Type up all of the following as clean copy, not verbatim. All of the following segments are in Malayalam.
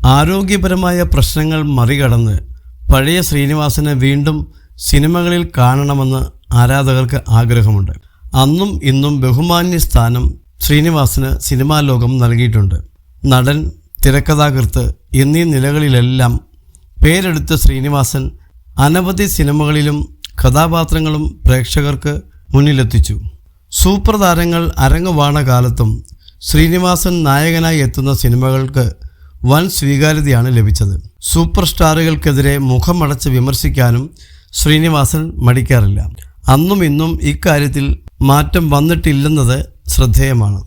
ആരോഗ്യപരമായ പ്രശ്നങ്ങൾ മറികടന്ന് പഴയ ശ്രീനിവാസനെ വീണ്ടും സിനിമകളിൽ കാണണമെന്ന് ആരാധകർക്ക് ആഗ്രഹമുണ്ട്. അന്നും ഇന്നും ബഹുമാന്യ സ്ഥാനം ശ്രീനിവാസന് സിനിമാ ലോകം നൽകിയിട്ടുണ്ട്. നടൻ, തിരക്കഥാകൃത്ത് എന്നീ നിലകളിലെല്ലാം പേരെടുത്ത ശ്രീനിവാസൻ അനവധി സിനിമകളിലും കഥാപാത്രങ്ങളും പ്രേക്ഷകർക്ക് മുന്നിലെത്തിച്ചു. സൂപ്പർ താരങ്ങൾ അരങ്ങുവാണ കാലത്തും ശ്രീനിവാസൻ നായകനായി എത്തുന്ന സിനിമകൾക്ക് വൻ സ്വീകാര്യതയാണ് ലഭിച്ചത്. സൂപ്പർ സ്റ്റാറുകൾക്കെതിരെ മുഖമടച്ച് വിമർശിക്കാനും ശ്രീനിവാസൻ മടിക്കാറില്ല. അന്നും ഇന്നും ഇക്കാര്യത്തിൽ മാറ്റം വന്നിട്ടില്ലെന്നത് ശ്രദ്ധേയമാണ്.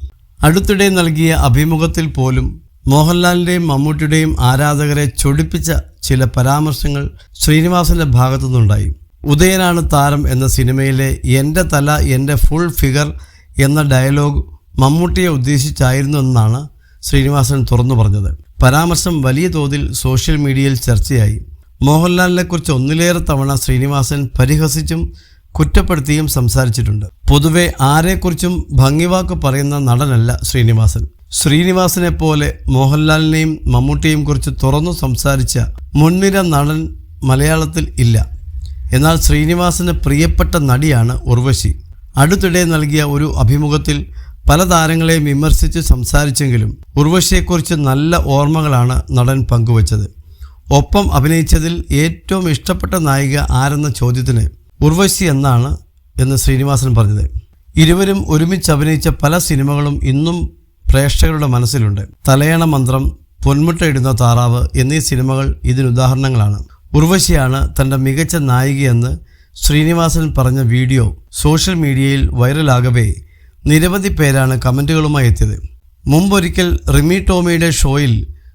അടുത്തിടെ നൽകിയ അഭിമുഖത്തിൽ പോലും മോഹൻലാലിൻ്റെയും മമ്മൂട്ടിയുടെയും ആരാധകരെ ചൊടിപ്പിച്ച ചില പരാമർശങ്ങൾ ശ്രീനിവാസൻ്റെ ഭാഗത്തുനിന്നുണ്ടായി. ഉദയനാണ് താരം എന്ന സിനിമയിലെ എൻ്റെ തല എൻ്റെ ഫുൾ ഫിഗർ എന്ന ഡയലോഗ് മമ്മൂട്ടിയെ ഉദ്ദേശിച്ചായിരുന്നു എന്നാണ് ശ്രീനിവാസൻ തുറന്നു പറഞ്ഞത്. പരാമർശം വലിയ തോതിൽ സോഷ്യൽ മീഡിയയിൽ ചർച്ചയായി. മോഹൻലാലിനെക്കുറിച്ച് ഒന്നിലേറെ തവണ ശ്രീനിവാസൻ പരിഹസിച്ചും കുറ്റപ്പെടുത്തിയും സംസാരിച്ചിട്ടുണ്ട്. പൊതുവെ ആരെക്കുറിച്ചും ഭംഗിവാക്ക് പറയുന്ന നടനല്ല ശ്രീനിവാസൻ. ശ്രീനിവാസനെ പോലെ മോഹൻലാലിനെയും മമ്മൂട്ടിയെയും കുറിച്ച് തുറന്നു സംസാരിച്ച മുൻനിര നടൻ മലയാളത്തിൽ ഇല്ല. എന്നാൽ ശ്രീനിവാസന് പ്രിയപ്പെട്ട നടിയാണ് ഉർവശി. അടുത്തിടെ നൽകിയ ഒരു അഭിമുഖത്തിൽ പല താരങ്ങളെയും വിമർശിച്ച് സംസാരിച്ചെങ്കിലും ഉർവശിയെക്കുറിച്ച് നല്ല ഓർമ്മകളാണ് നടൻ പങ്കുവച്ചത്. ഒപ്പം അഭിനയിച്ചതിൽ ഏറ്റവും ഇഷ്ടപ്പെട്ട നായിക ആരെന്ന ചോദ്യത്തിന് ഉർവശി എന്ന് ശ്രീനിവാസൻ പറഞ്ഞത്. ഇരുവരും ഒരുമിച്ച് അഭിനയിച്ച പല സിനിമകളും ഇന്നും പ്രേക്ഷകരുടെ മനസ്സിലുണ്ട്. തലയണ മന്ത്രം, പൊന്മുട്ടയിടുന്ന താറാവ് എന്നീ സിനിമകൾ ഇതിനുദാഹരണങ്ങളാണ്. ഉർവശിയാണ് തൻ്റെ മികച്ച നായികയെന്ന് ശ്രീനിവാസൻ പറഞ്ഞ വീഡിയോ സോഷ്യൽ മീഡിയയിൽ വൈറലാകവേ നിരവധി പേരാണ് കമൻറ്റുകളുമായി എത്തിയത്. മുമ്പൊരിക്കൽ റിമി ടോമിയുടെ ഷോയിൽ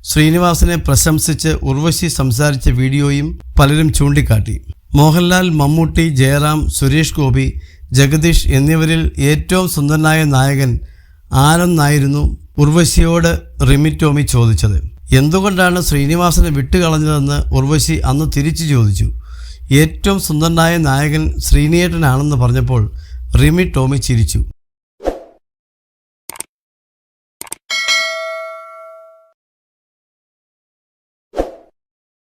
ശ്രീനിവാസനെ പ്രശംസിച്ച് ഉർവശി സംസാരിച്ച വീഡിയോയും പലരും ചൂണ്ടിക്കാട്ടി. മോഹൻലാൽ, മമ്മൂട്ടി, ജയറാം, സുരേഷ് ഗോപി, ജഗദീഷ് എന്നിവരിൽ ഏറ്റവും സുന്ദരനായ നായകൻ ആരെന്നായിരുന്നു ഉർവശിയോട് റിമി ടോമി ചോദിച്ചത്. എന്തുകൊണ്ടാണ് ശ്രീനിവാസനെ വിട്ടുകളഞ്ഞതെന്ന് ഉർവശി അന്ന് തിരിച്ചു ചോദിച്ചു. ഏറ്റവും സുന്ദരനായ നായകൻ ശ്രീനിയേട്ടനാണെന്ന് പറഞ്ഞപ്പോൾ റിമി ടോമി ചിരിച്ചു.